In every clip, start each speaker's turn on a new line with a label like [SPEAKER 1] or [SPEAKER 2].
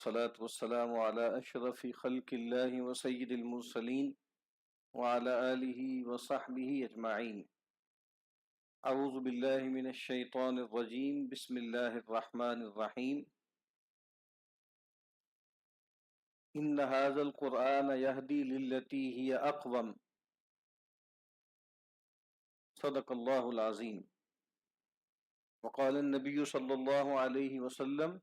[SPEAKER 1] الصلاة والسلام على أشرف خلق الله وسيد المرسلين وعلى آله وصحبه أجمعين. أعوذ بالله من الشيطان الرجيم. بسم الله الرحمن الرحيم. إن هذا القرآن يهدي للتي هي أقوم. صدق الله العظيم. وقال النبي صلى الله عليه وسلم: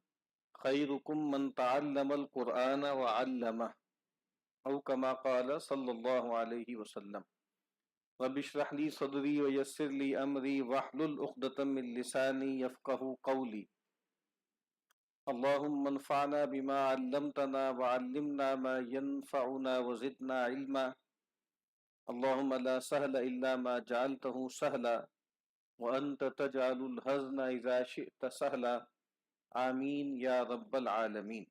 [SPEAKER 1] خيركم من تعلم القرآن وعلمه، أو كما قال صلى الله عليه وسلم. رب اشرح لي صدري ويسر لي أمري واحلل عقدة من لساني يفقهوا قولي. اللهم انفعنا بما علمتنا وعلمنا ما ينفعنا وزدنا علما. اللهم لا سهل إلا ما جعلته سهلا وأنت تجعل الحزن إذا شئت سهلا. آمین یا رب العالمین.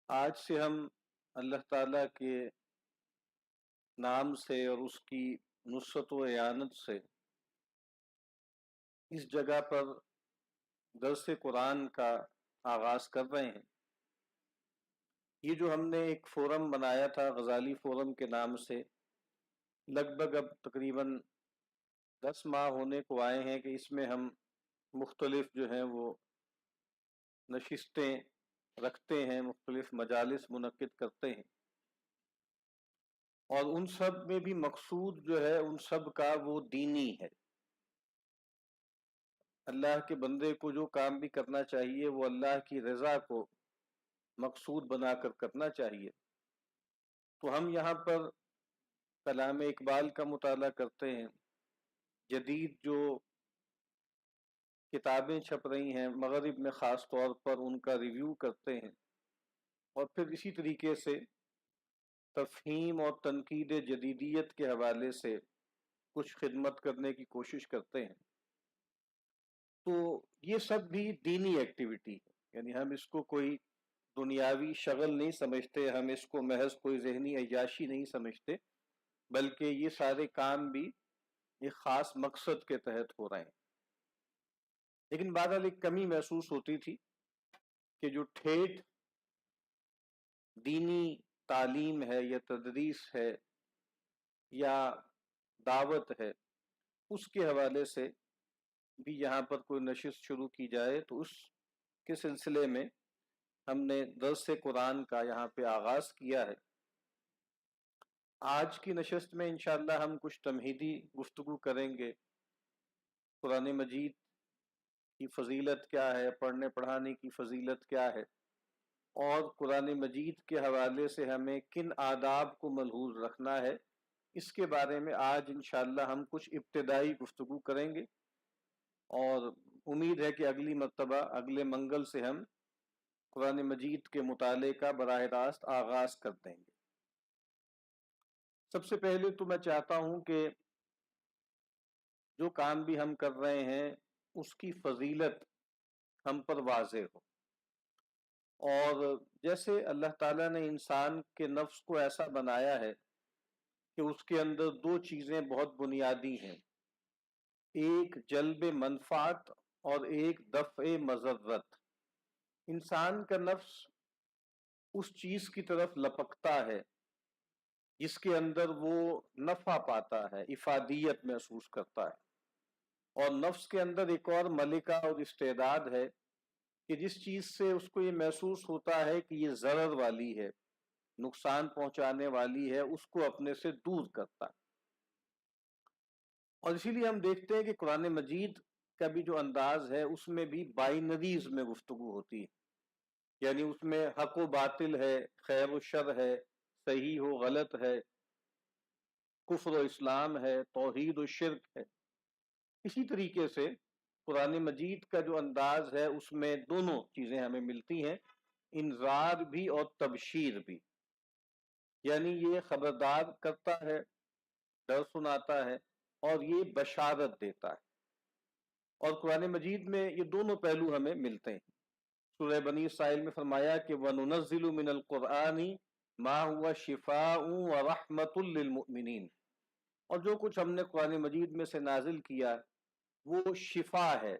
[SPEAKER 1] آج سے ہم اللہ تعالیٰ کے نام سے اور اس کی نصرت و اعانت سے اس جگہ پر درس قرآن کا آغاز کر رہے ہیں. یہ جو ہم نے ایک فورم بنایا تھا غزالی فورم کے نام سے، لگ بھگ اب تقریباً 10 ماہ ہونے کو آئے ہیں کہ اس میں ہم مختلف جو ہیں وہ نشستیں رکھتے ہیں، مختلف مجالس منعقد کرتے ہیں، اور ان سب میں بھی مقصود جو ہے ان سب کا وہ دینی ہے. اللہ کے بندے کو جو کام بھی کرنا چاہیے وہ اللہ کی رضا کو مقصود بنا کر کرنا چاہیے. تو ہم یہاں پر کلام اقبال کا مطالعہ کرتے ہیں، جدید جو کتابیں چھپ رہی ہیں مغرب میں خاص طور پر ان کا ریویو کرتے ہیں، اور پھر اسی طریقے سے تفہیم اور تنقید جدیدیت کے حوالے سے کچھ خدمت کرنے کی کوشش کرتے ہیں. تو یہ سب بھی دینی ایکٹیویٹی ہے، یعنی ہم اس کو کوئی دنیاوی شغل نہیں سمجھتے، ہم اس کو محض کوئی ذہنی عیاشی نہیں سمجھتے، بلکہ یہ سارے کام بھی ایک خاص مقصد کے تحت ہو رہے ہیں. لیکن بہرحال ایک کمی محسوس ہوتی تھی کہ جو ٹھیٹ دینی تعلیم ہے یا تدریس ہے یا دعوت ہے، اس کے حوالے سے بھی یہاں پر کوئی نشست شروع کی جائے. تو اس کے سلسلے میں ہم نے درس قرآن کا یہاں پہ آغاز کیا ہے. آج کی نشست میں انشاءاللہ ہم کچھ تمہیدی گفتگو کریں گے. قرآن مجید کی فضیلت کیا ہے، پڑھنے پڑھانے کی فضیلت کیا ہے، اور قرآن مجید کے حوالے سے ہمیں کن آداب کو ملحوظ رکھنا ہے، اس کے بارے میں آج انشاءاللہ ہم کچھ ابتدائی گفتگو کریں گے. اور امید ہے کہ اگلی مرتبہ اگلے منگل سے ہم قرآن مجید کے مطالعے کا براہ راست آغاز کر دیں گے. سب سے پہلے تو میں چاہتا ہوں کہ جو کام بھی ہم کر رہے ہیں اس کی فضیلت ہم پر واضح ہو. اور جیسے اللہ تعالیٰ نے انسان کے نفس کو ایسا بنایا ہے کہ اس کے اندر دو چیزیں بہت بنیادی ہیں، ایک جلب منفعت اور ایک دفع مضرت. انسان کا نفس اس چیز کی طرف لپکتا ہے جس کے اندر وہ نفع پاتا ہے، افادیت محسوس کرتا ہے. اور نفس کے اندر ایک اور ملکہ اور استعداد ہے کہ جس چیز سے اس کو یہ محسوس ہوتا ہے کہ یہ ضرر والی ہے، نقصان پہنچانے والی ہے، اس کو اپنے سے دور کرتا ہے. اور اسی لیے ہم دیکھتے ہیں کہ قرآن مجید کا بھی جو انداز ہے اس میں بھی بائنریز میں گفتگو ہوتی ہے، یعنی اس میں حق و باطل ہے، خیر و شر ہے، صحیح و غلط ہے، کفر و اسلام ہے، توحید و شرک ہے. اسی طریقے سے قرآن مجید کا جو انداز ہے اس میں دونوں چیزیں ہمیں ملتی ہیں، انذار بھی اور تبشیر بھی. یعنی یہ خبردار کرتا ہے، ڈر سناتا ہے، اور یہ بشارت دیتا ہے. اور قرآن مجید میں یہ دونوں پہلو ہمیں ملتے ہیں. سورہ بنی اسرائیل میں فرمایا کہ وَنُنَزِّلُ مِنَ الْقُرْآنِ مَا هُوَ شِفَاءٌ وَرَحْمَةٌ لِّلْمُؤْمِنِينَ. اور جو کچھ ہم نے قرآن مجید میں سے نازل کیا وہ شفا ہے،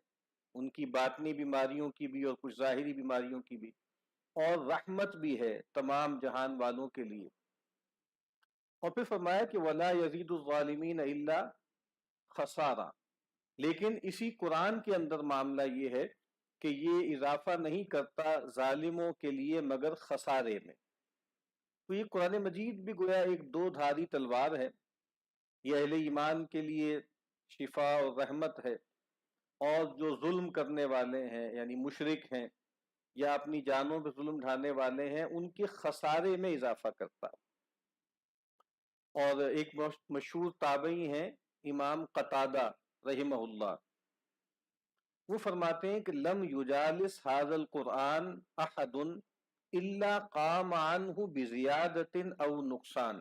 [SPEAKER 1] ان کی باطنی بیماریوں کی بھی اور کچھ ظاہری بیماریوں کی بھی، اور رحمت بھی ہے تمام جہان والوں کے لیے۔ اور پھر فرمایا کہ وَلَا يَزِيدُ الظَّالِمِينَ إِلَّا خَسَارًا، لیکن اسی قرآن کے اندر معاملہ یہ ہے کہ یہ اضافہ نہیں کرتا ظالموں کے لیے مگر خسارے میں۔ تو یہ قرآن مجید بھی گویا ایک دو دھاری تلوار ہے، یہ اہل ایمان کے لیے شفا اور رحمت ہے، اور جو ظلم کرنے والے ہیں یعنی مشرک ہیں یا اپنی جانوں پہ ظلم ڈھانے والے ہیں ان کے خسارے میں اضافہ کرتا ہے۔ اور ایک مشہور تابعی ہیں امام قتادہ رحمہ اللہ، وہ فرماتے ہیں کہ لم یجالس ھذا القرآن احد الا قام عنہ بزیادۃ او نقصان،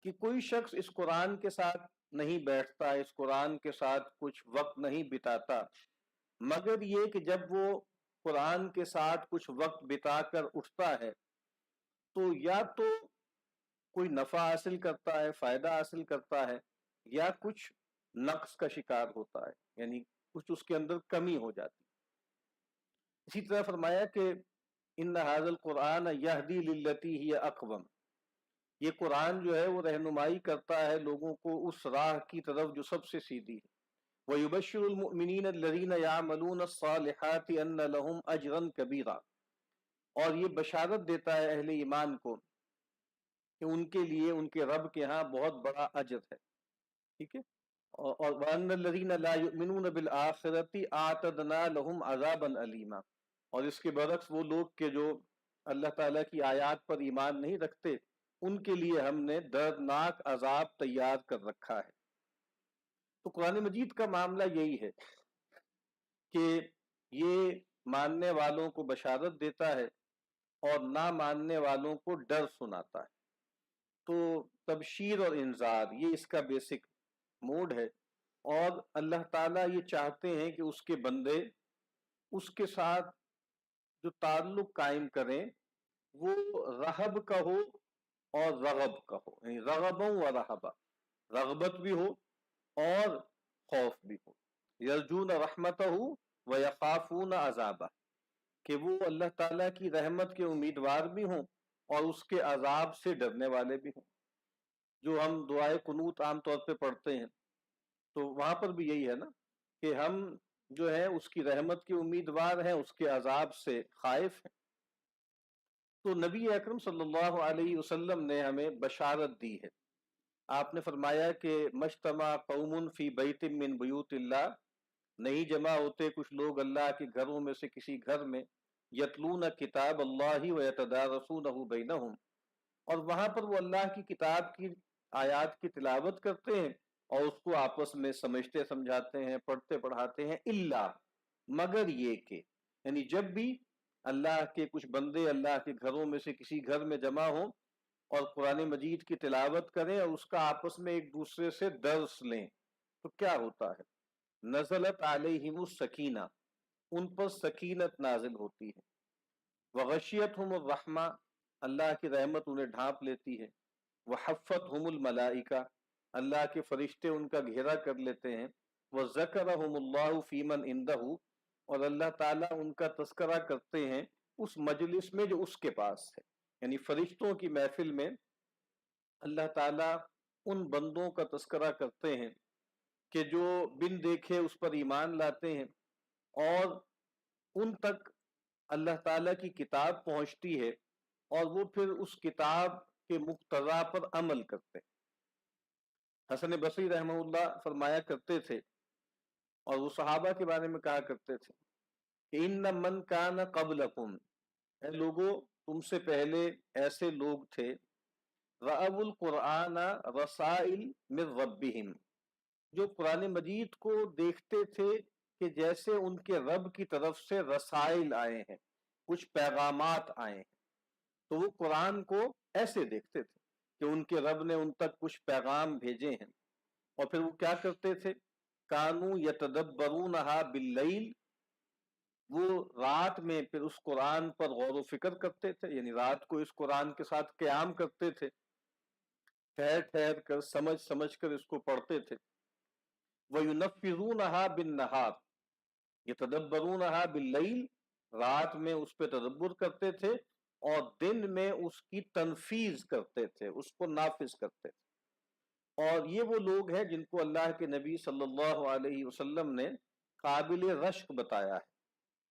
[SPEAKER 1] کہ کوئی شخص اس قرآن کے ساتھ نہیں بیٹھتا، اس قرآن کے ساتھ کچھ وقت نہیں بتاتا، مگر یہ کہ جب وہ قرآن کے ساتھ کچھ وقت بتا کر اٹھتا ہے تو یا تو کوئی نفع حاصل کرتا ہے، فائدہ حاصل کرتا ہے، یا کچھ نقص کا شکار ہوتا ہے، یعنی کچھ اس کے اندر کمی ہو جاتی۔ اسی طرح فرمایا کہ ان ھذا القرآن یہدی للتی ہی اقوم، یہ قرآن جو ہے وہ رہنمائی کرتا ہے لوگوں کو اس راہ کی طرف جو سب سے سیدھی ہے۔ وَيُبَشِّرُ الْمُؤْمِنِينَ الَّذِينَ يَعْمَلُونَ الصَّالِحَاتِ أَنَّ لَهُمْ أَجْرًا كَبِيرًا، اور یہ بشارت دیتا ہے اہل ایمان کو کہ ان کے لیے ان کے رب کے ہاں بہت بڑا اجر ہے، ٹھیک ہے۔ اور وَأَنَّ الَّذِينَ لَا يُؤْمِنُونَ بِالْآخِرَةِ أَعْتَدْنَا لَهُمْ عَذَابًا أَلِيمًا، اور اس کے برعکس وہ لوگ کہ جو اللہ تعالیٰ کی آیات پر ایمان نہیں رکھتے ان کے لیے ہم نے دردناک عذاب تیار کر رکھا ہے۔ تو قرآن مجید کا معاملہ یہی ہے کہ یہ ماننے والوں کو بشارت دیتا ہے اور نہ ماننے والوں کو ڈر سناتا ہے۔ تو تبشیر اور انذار یہ اس کا بیسک موڈ ہے، اور اللہ تعالیٰ یہ چاہتے ہیں کہ اس کے بندے اس کے ساتھ جو تعلق قائم کریں وہ رہب کا ہو اور رغب کا ہو، یعنی رغبوں و رہبہ، رغبت بھی ہو اور خوف بھی ہو۔ یرجون رحمتہ و یخافون عذابہ، کہ وہ اللہ تعالیٰ کی رحمت کے امیدوار بھی ہوں اور اس کے عذاب سے ڈرنے والے بھی ہوں۔ جو ہم دعائے قنوت عام طور پہ پڑھتے ہیں تو وہاں پر بھی یہی ہے نا کہ ہم جو ہے اس کی رحمت کے امیدوار ہیں، اس کے عذاب سے خائف ہیں۔ تو نبی اکرم صلی اللہ علیہ وسلم نے ہمیں بشارت دی ہے۔ آپ نے فرمایا کہ مجتمع قوم فی بیت من بیوت اللہ، نہیں جمع ہوتے کچھ لوگ اللہ کے گھروں میں سے کسی گھر میں، یتلون کتاب اللہ ویتدارسونہ بینہم، اور وہاں پر وہ اللہ کی کتاب کی آیات کی تلاوت کرتے ہیں اور اس کو آپس میں سمجھتے سمجھاتے ہیں، پڑھتے پڑھاتے ہیں، الا مگر یہ کہ، یعنی جب بھی اللہ کے کچھ بندے اللہ کے گھروں میں سے کسی گھر میں جمع ہوں اور قرآن مجید کی تلاوت کریں اور اس کا آپس میں ایک دوسرے سے درس لیں، تو کیا ہوتا ہے؟ نزلت علیہم السکینہ، ان پر سکینت نازل ہوتی ہے، وغشیتہم الرحمہ، اللہ کی رحمت انہیں ڈھانپ لیتی ہے، وحفتہم الملائکہ، اللہ کے فرشتے ان کا گھیرا کر لیتے ہیں، وذکرہم اللہ فی من عندہ، اور اللہ تعالیٰ ان کا تذکرہ کرتے ہیں اس مجلس میں جو اس کے پاس ہے، یعنی فرشتوں کی محفل میں اللہ تعالیٰ ان بندوں کا تذکرہ کرتے ہیں کہ جو بن دیکھے اس پر ایمان لاتے ہیں، اور ان تک اللہ تعالیٰ کی کتاب پہنچتی ہے اور وہ پھر اس کتاب کے مقتضا پر عمل کرتے ہیں۔ حسن بصری رحمہ اللہ فرمایا کرتے تھے، اور وہ صحابہ کے بارے میں کہا کرتے تھے کہ ان من کان قبلکم، اے لوگوں تم سے پہلے ایسے لوگ تھے، رأوا القرآن رسائل من ربہم، جو قرآن مجید کو دیکھتے تھے کہ جیسے ان کے رب کی طرف سے رسائل آئے ہیں، کچھ پیغامات آئے ہیں، تو وہ قرآن کو ایسے دیکھتے تھے کہ ان کے رب نے ان تک کچھ پیغام بھیجے ہیں، اور پھر وہ کیا کرتے تھے؟ کانوا یتدبرونھا باللیل، وہ رات میں پھر اس قرآن پر غور و فکر کرتے تھے، یعنی رات کو اس قرآن کے ساتھ قیام کرتے تھے، ٹھہر ٹھہر کر سمجھ سمجھ کر اس کو پڑھتے تھے۔ وَيُنَفِّذُونَهَا بِالنَّهَارِ، یتدبرونہا باللیل، رات میں اس پہ تدبر کرتے تھے اور دن میں اس کی تنفیذ کرتے تھے، اس کو نافذ کرتے تھے۔ اور یہ وہ لوگ ہیں جن کو اللہ کے نبی صلی اللہ علیہ وسلم نے قابل رشک بتایا ہے۔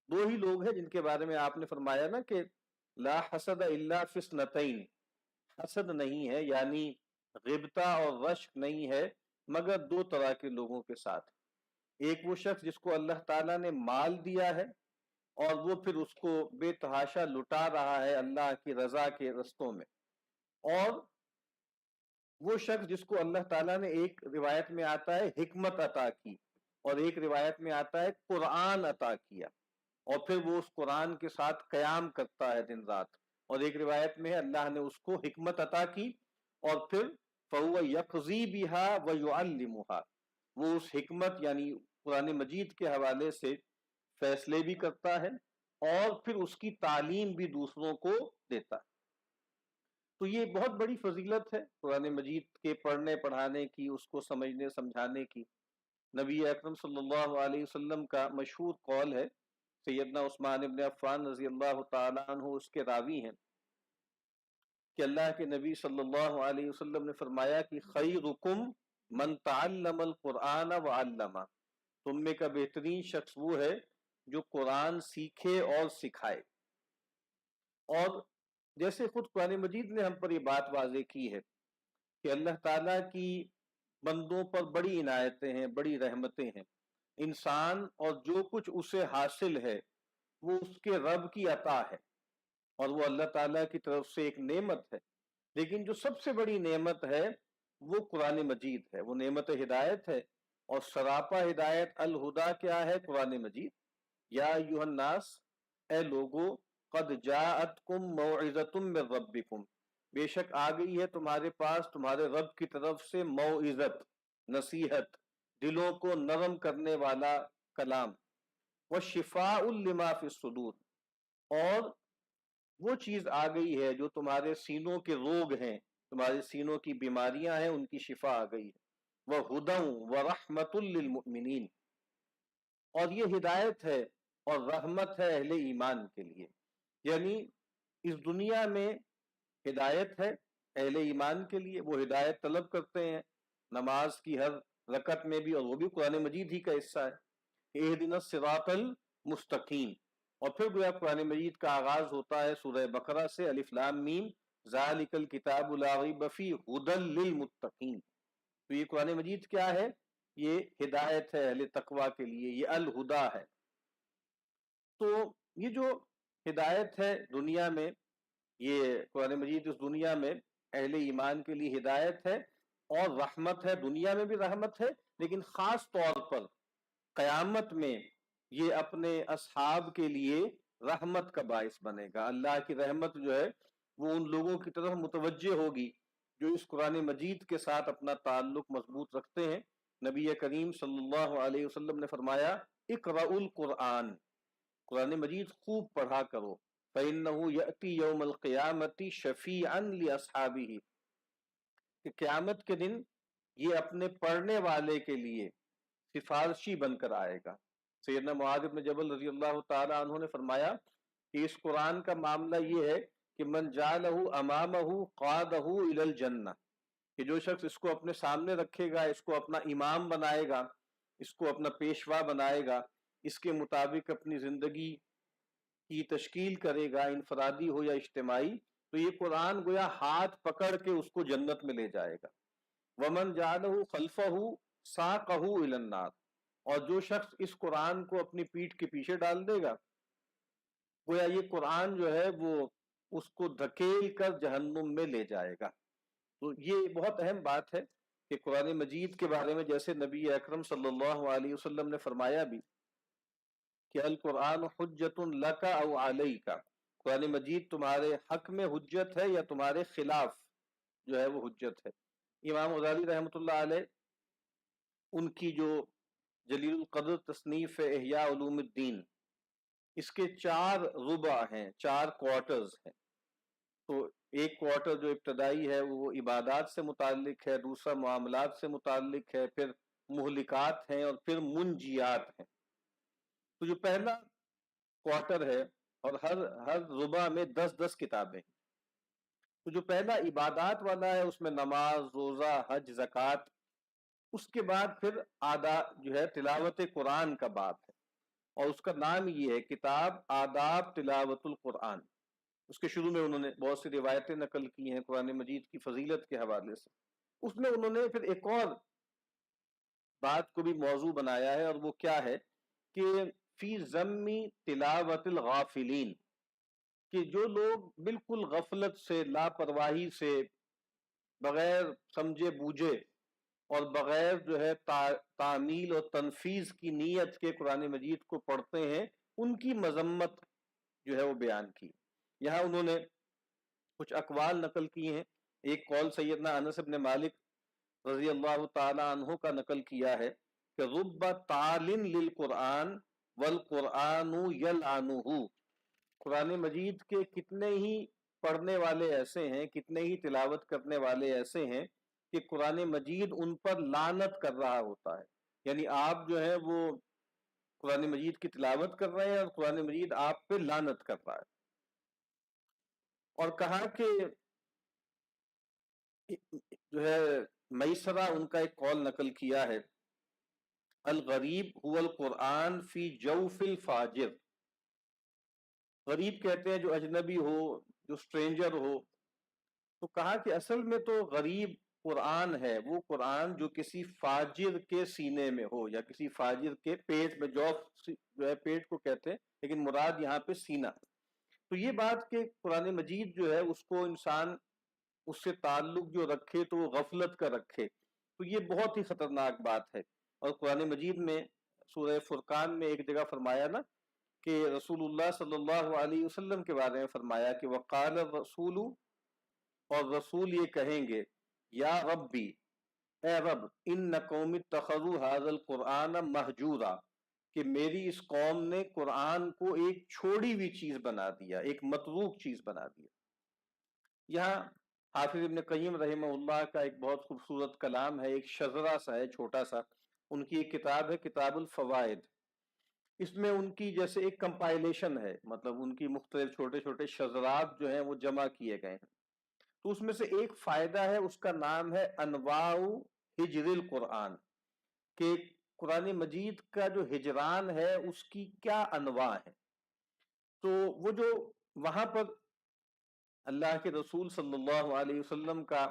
[SPEAKER 1] دو ہی لوگ ہیں جن کے بارے میں آپ نے فرمایا نا کہ لا حسد الا فی اثنتین، حسد نہیں ہے یعنی غبطہ اور رشک نہیں ہے مگر دو طرح کے لوگوں کے ساتھ۔ ایک وہ شخص جس کو اللہ تعالیٰ نے مال دیا ہے اور وہ پھر اس کو بے تحاشا لٹا رہا ہے اللہ کی رضا کے رستوں میں، اور وہ شخص جس کو اللہ تعالیٰ نے ایک روایت میں آتا ہے حکمت عطا کی اور ایک روایت میں آتا ہے قرآن عطا کیا، اور پھر وہ اس قرآن کے ساتھ قیام کرتا ہے دن رات، اور ایک روایت میں ہے اللہ نے اس کو حکمت عطا کی اور پھر فَهُوَ يَقْضِي بِهَا وَيُعَلِّمُهَا، وہ اس حکمت یعنی قرآن مجید کے حوالے سے فیصلے بھی کرتا ہے اور پھر اس کی تعلیم بھی دوسروں کو دیتا ہے۔ تو یہ بہت بڑی فضیلت ہے قرآن مجید کے پڑھنے پڑھانے کی، اس کو سمجھنے سمجھانے کی۔ نبی اکرم صلی اللہ علیہ وسلم کا مشہور قول ہے، سیدنا عثمان ابن عفان رضی اللہ تعالیٰ عنہ اس کے راوی ہیں، کہ اللہ کے نبی صلی اللہ علیہ وسلم نے فرمایا کہ خیرکم من تعلم القرآن وعلمہ، تم میں کا بہترین شخص وہ ہے جو قرآن سیکھے اور سکھائے۔ اور جیسے خود قرآن مجید نے ہم پر یہ بات واضح کی ہے کہ اللہ تعالیٰ کی بندوں پر بڑی عنایتیں ہیں، بڑی رحمتیں ہیں، انسان اور جو کچھ اسے حاصل ہے وہ اس کے رب کی عطا ہے اور وہ اللہ تعالیٰ کی طرف سے ایک نعمت ہے، لیکن جو سب سے بڑی نعمت ہے وہ قرآن مجید ہے، وہ نعمت ہدایت ہے، اور سراپا ہدایت الہدا کیا ہے؟ قرآن مجید۔ یا ایھا الناس، اے لوگو، قد جاءتکم موعظۃ من ربکم، بے شک آ گئی ہے تمہارے پاس تمہارے رب کی طرف سے موعظت، نصیحت، دلوں کو نرم کرنے والا کلام، وشفاء لما فی الصدور، اور وہ چیز آ گئی ہے جو تمہارے سینوں کے روگ ہیں، تمہارے سینوں کی بیماریاں ہیں، ان کی شفا آ گئی ہے، وَهُدًى وَرَحْمَةٌ لِّلْمُؤْمِنِينَ، اور یہ ہدایت ہے اور رحمت ہے اہل ایمان کے لیے۔ یعنی اس دنیا میں ہدایت ہے اہل ایمان کے لیے، وہ ہدایت طلب کرتے ہیں نماز کی ہر رکعت میں بھی، اور وہ بھی قرآن مجید ہی کا حصہ ہے، اہدنا الصراط المستقیم۔ اور پھر گویا قرآن مجید کا آغاز ہوتا ہے سورہ بقرہ سے، الف لام میم ذالک الکتاب لا ریب فیہ ھدی للمتقین۔ تو یہ قرآن مجید کیا ہے؟ یہ ہدایت ہے اہل تقوی کے لیے، یہ الہدا ہے۔ تو یہ جو ہدایت ہے دنیا میں، یہ قرآن مجید اس دنیا میں اہل ایمان کے لیے ہدایت ہے اور رحمت ہے، دنیا میں بھی رحمت ہے، لیکن خاص طور پر قیامت میں یہ اپنے اصحاب کے لیے رحمت کا باعث بنے گا۔ اللہ کی رحمت جو ہے وہ ان لوگوں کی طرف متوجہ ہوگی جو اس قرآن مجید کے ساتھ اپنا تعلق مضبوط رکھتے ہیں۔ نبی کریم صلی اللہ علیہ وسلم نے فرمایا اقرؤوا القرآن، قرآن مجید خوب پڑھا کرو، فَإِنَّهُ يَأْتِي يَوْمَ الْقِيَامَةِ شَفِيعًا لِأَصْحَابِهِ، کہ قیامت کے دن یہ اپنے پڑھنے والے کے لیے سفارشی بن کر آئے گا۔ سیدنا معاذ بن جبل رضی اللہ تعالی عنہ نے فرمایا کہ اس قرآن کا معاملہ یہ ہے کہ من جعلہ امامہ قادہ الی الجنہ، کہ جو شخص اس کو اپنے سامنے رکھے گا، اس کو اپنا امام بنائے گا، اس کو اپنا پیشوا بنائے گا، اس کے مطابق اپنی زندگی کی تشکیل کرے گا، انفرادی ہو یا اجتماعی، تو یہ قرآن گویا ہاتھ پکڑ کے اس کو جنت میں لے جائے گا۔ ومن جعلہ خلفہ ساقہ الی النار، اور جو شخص اس قرآن کو اپنی پیٹھ کے پیچھے ڈال دے گا، گویا یہ قرآن جو ہے وہ اس کو دھکیل کر جہنم میں لے جائے گا۔ تو یہ بہت اہم بات ہے کہ قرآن مجید کے بارے میں جیسے نبی اکرم صلی اللہ علیہ وسلم نے فرمایا بھی کہ القرآن حجت لک او علیک، قرآن مجید تمہارے حق میں حجت ہے یا تمہارے خلاف جو ہے وہ حجت ہے۔ امام غزالی رحمۃ اللہ علیہ، ان کی جو جلیل القدر تصنیف احیاء علوم الدین، اس کے 4 ربع ہیں، 4 کوارٹرز ہیں۔ تو ایک کوارٹر جو ابتدائی ہے وہ عبادات سے متعلق ہے، دوسرا معاملات سے متعلق ہے، پھر مہلکات ہیں، اور پھر منجیات ہیں۔ تو جو پہلا کوارٹر ہے اور ہر ربع میں 10 کتابیں، تو جو پہلا عبادات والا ہے اس میں نماز، روزہ، حج، زکوٰۃ، اس کے بعد پھر آداب جو ہے تلاوت قرآن کا باب ہے، اور اس کا نام یہ ہے کتاب آداب تلاوت القرآن۔ اس کے شروع میں انہوں نے بہت سی روایتیں نقل کی ہیں قرآن مجید کی فضیلت کے حوالے سے، اس میں انہوں نے پھر ایک اور بات کو بھی موضوع بنایا ہے، اور وہ کیا ہے کہ فی ذم تلاوت الغافلین، کہ جو لوگ بالکل غفلت سے، لاپرواہی سے، بغیر سمجھے بوجھے اور بغیر جو ہے تعمیل اور تنفیذ کی نیت کے قرآن مجید کو پڑھتے ہیں، ان کی مذمت جو ہے وہ بیان کی۔ یہاں انہوں نے کچھ اقوال نقل کی ہیں۔ ایک قول سیدنا انس بن مالک رضی اللہ تعالی عنہ کا نقل کیا ہے کہ رب تال للقرآن والقرآن یلعنہ، قرآن مجید کے کتنے ہی پڑھنے والے ایسے ہیں، کتنے ہی تلاوت کرنے والے ایسے ہیں کہ قرآن مجید ان پر لعنت کر رہا ہوتا ہے، یعنی آپ جو ہے وہ قرآن مجید کی تلاوت کر رہے ہیں اور قرآن مجید آپ پہ لعنت کر رہا ہے۔ اور کہا کہ جو ہے میسرہ ان کا ایک قول نقل کیا ہے، الغریب هو القرآن فی جوف الفاجر، غریب کہتے ہیں جو اجنبی ہو، جو اسٹرینجر ہو، تو کہا کہ اصل میں تو غریب قرآن ہے وہ قرآن جو کسی فاجر کے سینے میں ہو، یا کسی فاجر کے پیٹ میں، جوف جو ہے پیٹ کو کہتے ہیں لیکن مراد یہاں پہ سینہ۔ تو یہ بات کہ قرآن مجید جو ہے اس کو انسان اس سے تعلق جو رکھے تو وہ غفلت کا رکھے، تو یہ بہت ہی خطرناک بات ہے۔ اور قرآن مجید میں سورہ فرقان میں ایک جگہ فرمایا نا کہ رسول اللہ صلی اللہ علیہ وسلم کے بارے میں فرمایا کہ وقال الرسول، اور رسول یہ کہیں گے یا ربی، اے رب، ان قوم اتخذوا هذا القرآن مہجورا، کہ میری اس قوم نے قرآن کو ایک چھوڑی ہوئی چیز بنا دیا، ایک متروک چیز بنا دیا۔ یہاں حافظ ابن قیم رحمہ اللہ کا ایک بہت خوبصورت کلام ہے، ایک شذرہ سا ہے چھوٹا سا، ان کی ایک کتاب ہے کتاب الفوائد، اس میں ان کی جیسے ایک کمپائلیشن ہے، مطلب ان کی مختلف چھوٹے چھوٹے شذرات جو ہیں وہ جمع کیے گئے ہیں، تو اس میں سے ایک فائدہ ہے، اس کا نام ہے انواع ہجر القرآن، کہ قرآن مجید کا جو ہجران ہے اس کی کیا انواع ہے۔ تو وہ جو وہاں پر اللہ کے رسول صلی اللہ علیہ وسلم کا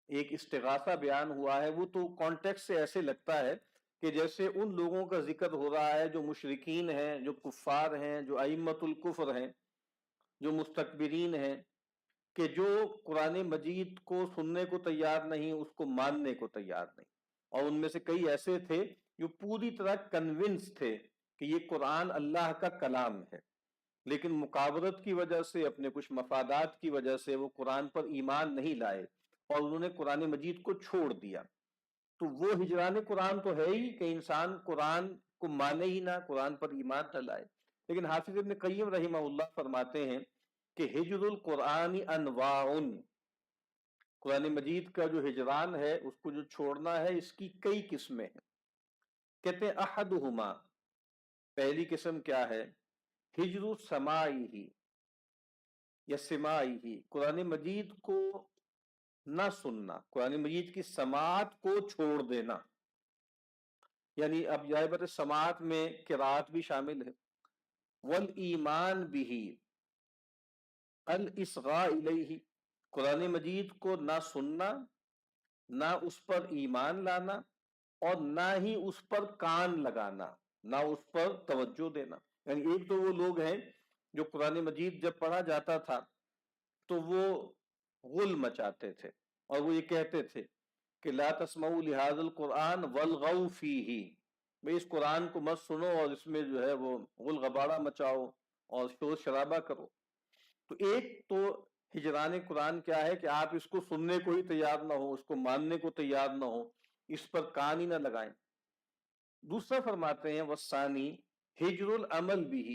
[SPEAKER 1] ایک استغاثہ بیان ہوا ہے، وہ تو کانٹیکس سے ایسے لگتا ہے کہ جیسے ان لوگوں کا ذکر ہو رہا ہے جو مشرکین ہیں، جو کفار ہیں، جو ائمۃ الکفر ہیں، جو مستکبرین ہیں، کہ جو قرآن مجید کو سننے کو تیار نہیں، اس کو ماننے کو تیار نہیں، اور ان میں سے کئی ایسے تھے جو پوری طرح کنونس تھے کہ یہ قرآن اللہ کا کلام ہے، لیکن مقابرت کی وجہ سے، اپنے کچھ مفادات کی وجہ سے وہ قرآن پر ایمان نہیں لائے اور انہوں نے قرآن مجید کو چھوڑ دیا۔ تو وہ ہجران قرآن تو ہے ہی کہ انسان قرآن کو مانے ہی نہ، قرآن پر ایمان نہ لائے، لیکن حافظ ابن قیم رحمہ اللہ فرماتے ہیں کہ ہجر القرآن انواع، قرآن مجید کا جو ہجران ہے، اس کو جو چھوڑنا ہے، اس کی کئی قسمیں ہیں۔ کہتے ہیں احدہما، پہلی قسم کیا ہے، ہجر سماعی یا سماعی، قرآن مجید کو نہ سننا، قرآن مجید کی سماعت کو چھوڑ دینا، یعنی اب ظاہر بات ہے سماعت میں قرات بھی شامل ہے، والایمان بھی، الاصغاء الیہ، قرآن مجید کو نہ سننا، نہ اس پر ایمان لانا، اور نہ ہی اس پر کان لگانا، نہ اس پر توجہ دینا۔ یعنی ایک تو وہ لوگ ہیں جو قرآن مجید جب پڑھا جاتا تھا تو وہ غل مچاتے تھے، اور وہ یہ کہتے تھے کہ لا تسمعوا لهذا القرآن والغوا فیہ، میں اس قرآن کو مت سنو اور اس میں جو ہے وہ غل غبارہ مچاؤ اور شور شرابہ کرو۔ تو ایک تو ہجران قرآن کیا ہے کہ آپ اس کو سننے کو ہی تیار نہ ہو، اس کو ماننے کو تیار نہ ہو، اس پر کان ہی نہ لگائیں۔ دوسرا فرماتے ہیں والثانی ہجر العمل به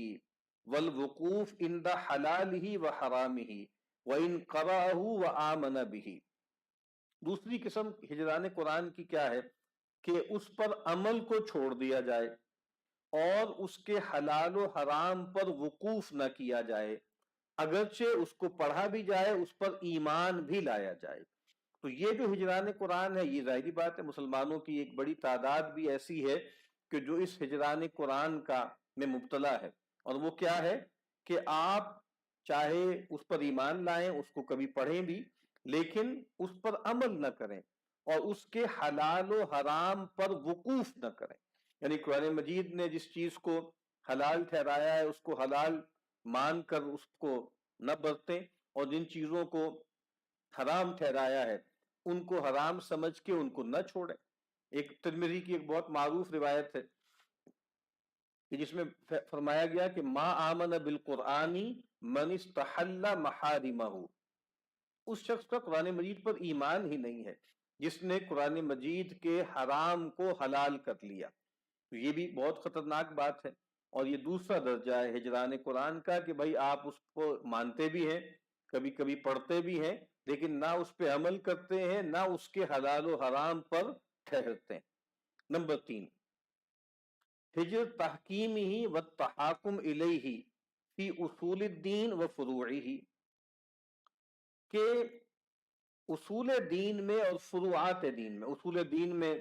[SPEAKER 1] والوقوف عند حلالہ وحرامہ وان قرأہ وآمن به۔ دوسری قسم ہجران قرآن کی کیا ہے کہ اس پر عمل کو چھوڑ دیا جائے اور اس کے حلال و حرام پر وقوف نہ کیا جائے، اگرچہ اس کو پڑھا بھی جائے، اس پر ایمان بھی لایا جائے۔ تو یہ جو ہجران قرآن ہے، یہ ظاہری بات ہے مسلمانوں کی ایک بڑی تعداد بھی ایسی ہے کہ جو اس ہجران قرآن کا میں مبتلا ہے، اور وہ کیا ہے کہ آپ چاہے اس پر ایمان لائیں، اس کو کبھی پڑھیں بھی، لیکن اس پر عمل نہ کریں اور اس کے حلال و حرام پر وقوف نہ کریں۔ یعنی قرآن مجید نے جس چیز کو حلال ٹھہرایا ہے اس کو حلال مان کر اس کو نہ برتیں، اور جن چیزوں کو حرام ٹھہرایا ہے ان کو حرام سمجھ کے ان کو نہ چھوڑیں۔ ایک ترمذی کی ایک بہت معروف روایت ہے کہ جس میں فرمایا گیا کہ ما آمن بالقرآن من استحل محارمہ، اس شخص کا قرآن مجید پر ایمان ہی نہیں ہے جس نے قرآن مجید کے حرام کو حلال کر لیا۔ تو یہ بھی بہت خطرناک بات ہے، اور یہ دوسرا درجہ ہے ہجران قرآن کا کہ بھائی آپ اس کو مانتے بھی ہیں، کبھی کبھی پڑھتے بھی ہیں، لیکن نہ اس پہ عمل کرتے ہیں، نہ اس کے حلال و حرام پر ٹھہرتے ہیں۔ نمبر 3، ہجر تحکیم ہی و تحاکم الیہ فی اصول الدین و فروعہ، کہ اصول دین میں اور فروعات دین میں، اصول دین میں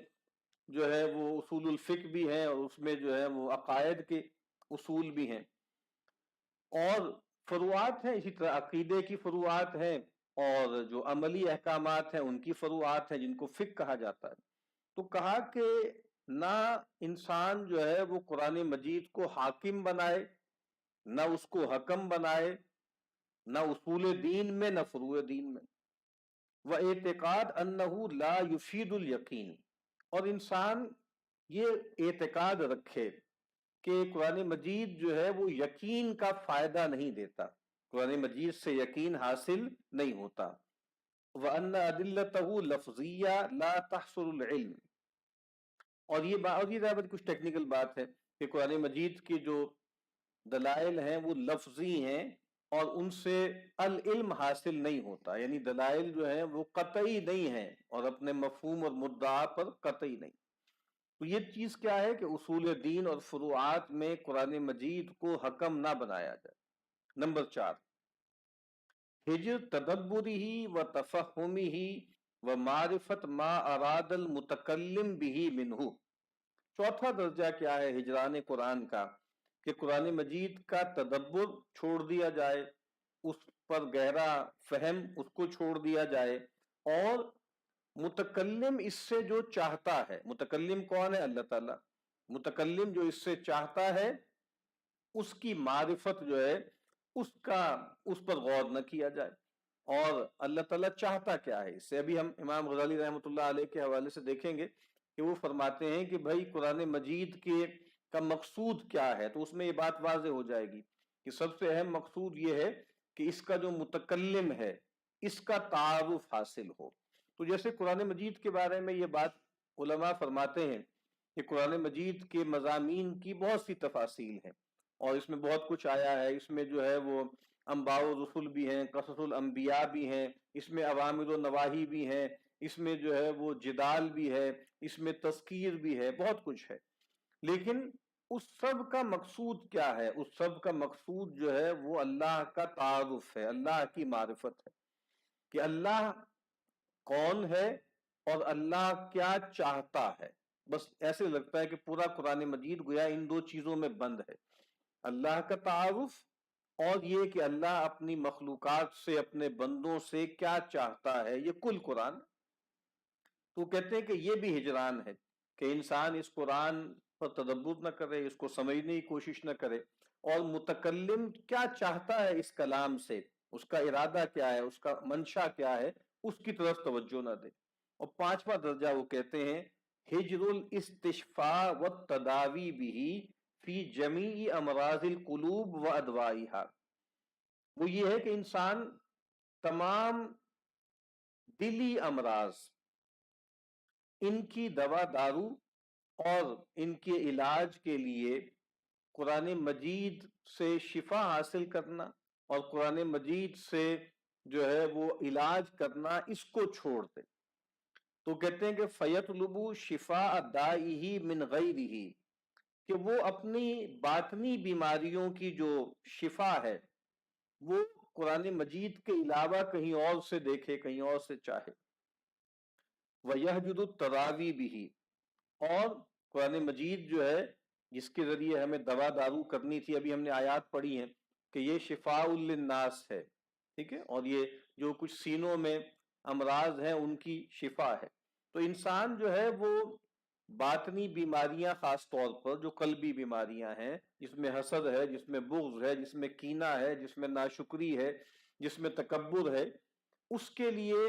[SPEAKER 1] جو ہے وہ اصول الفقہ بھی ہیں، اور اس میں جو ہے وہ عقائد کے اصول بھی ہیں، اور فروعات ہیں، اسی طرح عقیدے کی فروعات ہیں، اور جو عملی احکامات ہیں ان کی فروعات ہیں جن کو فقہ کہا جاتا ہے۔ تو کہا کہ نہ انسان جو ہے وہ قرآن مجید کو حاکم بنائے، نہ اس کو حکم بنائے، نہ اصول دین میں نہ فروع دین میں۔ وَاعْتِقَادُ أَنَّهُ لَا يُفِيدُ الْيَقِينَ، اور انسان یہ اعتقاد رکھے کہ قرآن مجید جو ہے وہ یقین کا فائدہ نہیں دیتا، قرآن مجید سے یقین حاصل نہیں ہوتا۔ وَأَنَّ أَدِلَّتَهُ لَفْظِيَّةٌ لَا تَحْصُلُ الْعِلْمِ، اور یہ کچھ ٹیکنیکل بات ہے کہ قرآن مجید کی جو دلائل ہیں وہ لفظی ہیں اور ان سے العلم حاصل نہیں ہوتا، یعنی دلائل جو ہیں وہ قطعی نہیں ہیں اور اپنے مفہوم اور مدعا پر قطعی نہیں۔ تو یہ چیز کیا ہے کہ اصول دین اور فروعات میں قرآن مجید کو حکم نہ بنایا جائے۔ نمبر 4، ہجر تدبرہ و تفہمہ و معرفت ما اراد المتکلم بہ منہ۔ چوتھا درجہ کیا ہے ہجران قرآن کا کہ قرآن مجید کا تدبر چھوڑ دیا جائے، اس پر گہرا فہم اس کو چھوڑ دیا جائے، اور متکلم اس سے جو چاہتا ہے، متکلم کون ہے؟ اللہ تعالیٰ، متکلم جو اس سے چاہتا ہے اس کی معرفت جو ہے اس پر غور نہ کیا جائے، اور اللہ تعالیٰ چاہتا کیا ہے اس سے۔ ابھی ہم امام غزالی رحمۃ اللہ علیہ کے حوالے سے دیکھیں گے کہ وہ فرماتے ہیں کہ بھائی قرآن مجید کا مقصود کیا ہے، تو اس میں یہ بات واضح ہو جائے گی کہ سب سے اہم مقصود یہ ہے کہ اس کا جو متکلم ہے اس کا تعارف حاصل ہو۔ تو جیسے قرآن مجید کے بارے میں یہ بات علماء فرماتے ہیں کہ قرآن مجید کے مضامین کی بہت سی تفاصیل ہیں، اور اس میں بہت کچھ آیا ہے، اس میں جو ہے وہ انباء و رسل بھی ہیں، قصص الانبیاء بھی ہیں، اس میں اوامر و نواہی بھی ہیں، اس میں جو ہے وہ جدال بھی ہے، اس میں تذکیر بھی ہے، بہت کچھ ہے۔ لیکن اس سب کا مقصود کیا ہے؟ اس سب کا مقصود جو ہے وہ اللہ کا تعارف ہے، اللہ کی معرفت ہے، کہ اللہ کون ہے اور اللہ کیا چاہتا ہے۔ بس ایسے لگتا ہے کہ پورا قرآن مجید گویا ان دو چیزوں میں بند ہے، اللہ کا تعارف اور یہ کہ اللہ اپنی مخلوقات سے، اپنے بندوں سے کیا چاہتا ہے، یہ کل قرآن۔ تو کہتے ہیں کہ یہ بھی ہجران ہے کہ انسان اس قرآن پر تدبر نہ کرے، اس کو سمجھنے کی کوشش نہ کرے، اور متکلم کیا چاہتا ہے اس کلام سے، اس کا ارادہ کیا ہے، اس کا منشا کیا ہے، اس کی طرف توجہ نہ دے۔ اور پانچواں درجہ وہ کہتے ہیں ہجر الاستشفاء والتداوی بہ فی جمیع امراض القلوب و ادوائها، وہ یہ ہے کہ انسان تمام دلی امراض، ان کی دوا دارو اور ان کے علاج کے لیے قرآن مجید سے شفا حاصل کرنا اور قرآن مجید سے جو ہے وہ علاج کرنا، اس کو چھوڑ دے۔ تو کہتے ہیں کہ فَيَطْلُبُ شِفَاءَ دَائِهِ مِنْ غَيْرِهِ، کہ وہ اپنی باطنی بیماریوں کی جو شفا ہے وہ قرآن مجید کے علاوہ کہیں اور سے دیکھے، کہیں اور سے چاہے۔ وَيَهْجُدُ التَّدَاوِي بِهِ، اور قرآن مجید جو ہے جس کے ذریعے ہمیں دوا دارو کرنی تھی، ابھی ہم نے آیات پڑھی ہیں کہ یہ شفاء للناس ہے، ٹھیک ہے، اور یہ جو کچھ سینوں میں امراض ہیں ان کی شفا ہے۔ تو انسان جو ہے وہ باطنی بیماریاں، خاص طور پر جو قلبی بیماریاں ہیں، جس میں حسد ہے، جس میں بغض ہے، جس میں کینہ ہے، جس میں ناشکری ہے، جس میں تکبر ہے، اس کے لیے